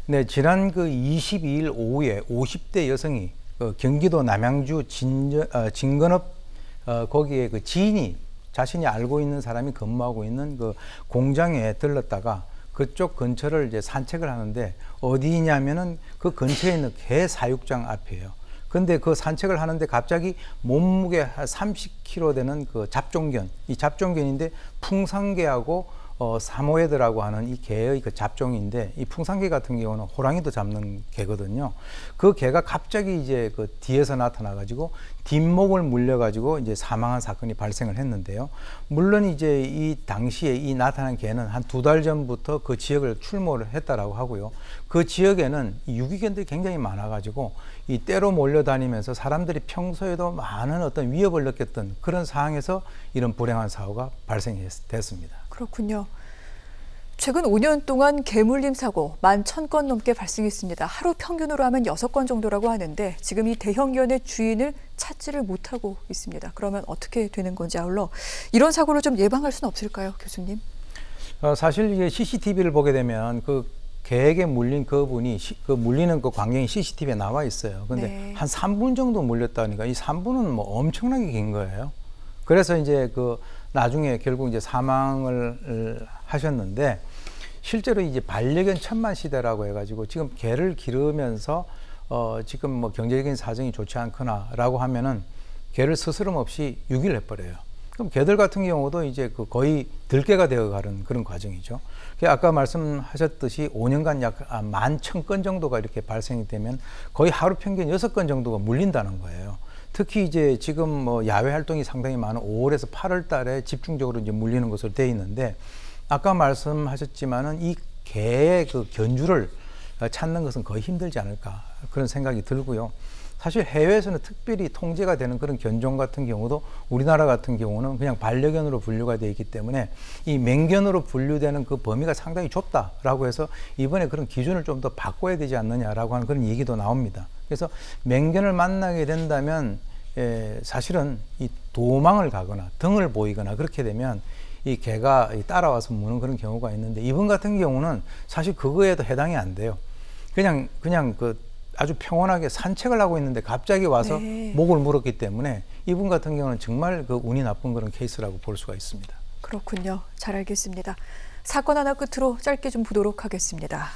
네, 지난 그 22일 오후에 50대 여성이 그 경기도 남양주 진건업 거기에 그 지인이 자신이 알고 있는 사람이 근무하고 있는 그 공장에 들렀다가 그쪽 근처를 이제 산책을 하는데 어디냐면은 그 근처에 있는 개 사육장 앞이에요. 근데 그 산책을 하는데 갑자기 몸무게 한 30kg 되는 그 잡종견, 이 잡종견인데 풍산개하고 사모예드라고 하는 이 개의 그 잡종인데, 이 풍산개 같은 경우는 호랑이도 잡는 개거든요. 그 개가 갑자기 이제 그 뒤에서 나타나가지고 뒷목을 물려가지고 이제 사망한 사건이 발생을 했는데요. 물론 이제 이 당시에 이 나타난 개는 한 2달 전부터 그 지역을 출몰을 했다라고 하고요. 그 지역에는 유기견들이 굉장히 많아가지고 이 떼로 몰려다니면서 사람들이 평소에도 많은 어떤 위협을 느꼈던 그런 상황에서 이런 불행한 사고가 발생됐습니다. 그렇군요. 최근 5년 동안 개물림 사고 11,000건 넘게 발생했습니다. 하루 평균으로 하면 6건 정도라고 하는데 지금 이 대형견의 주인을 찾지를 못하고 있습니다. 그러면 어떻게 되는 건지, 아울러 이런 사고를 좀 예방할 수는 없을까요, 교수님? 사실 이게 CCTV를 보게 되면 그 개에게 물린 그분이 그 물리는 그 광경이 CCTV에 나와 있어요. 근데 네. 한 3분 정도 물렸다니까 이 3분은 뭐 엄청나게 긴 거예요. 그래서 이제 그 나중에 결국 이제 사망을 하셨는데, 실제로 이제 반려견 천만 시대라고 해가지고 지금 개를 기르면서 지금 뭐 경제적인 사정이 좋지 않거나라고 하면은 개를 스스럼 없이 유기를 해버려요. 그럼 개들 같은 경우도 이제 그 거의 들개가 되어가는 그런 과정이죠. 아까 말씀하셨듯이 5년간 약 11,000건 정도가 이렇게 발생이 되면 거의 하루 평균 6건 정도가 물린다는 거예요. 특히 이제 지금 뭐 야외 활동이 상당히 많은 5월에서 8월 달에 집중적으로 이제 물리는 것으로 되어 있는데, 아까 말씀하셨지만은 이 개의 그 견주를 찾는 것은 거의 힘들지 않을까 그런 생각이 들고요. 사실 해외에서는 특별히 통제가 되는 그런 견종 같은 경우도 우리나라 같은 경우는 그냥 반려견으로 분류가 되어 있기 때문에 이 맹견으로 분류되는 그 범위가 상당히 좁다라고 해서 이번에 그런 기준을 좀 더 바꿔야 되지 않느냐라고 하는 그런 얘기도 나옵니다. 그래서 맹견을 만나게 된다면 사실은 이 도망을 가거나 등을 보이거나 그렇게 되면 이 개가 따라와서 무는 그런 경우가 있는데, 이분 같은 경우는 사실 그거에도 해당이 안 돼요. 그냥 그 아주 평온하게 산책을 하고 있는데 갑자기 와서 네. 목을 물었기 때문에 이분 같은 경우는 정말 그 운이 나쁜 그런 케이스라고 볼 수가 있습니다. 그렇군요. 잘 알겠습니다. 사건 하나 끝으로 짧게 좀 보도록 하겠습니다.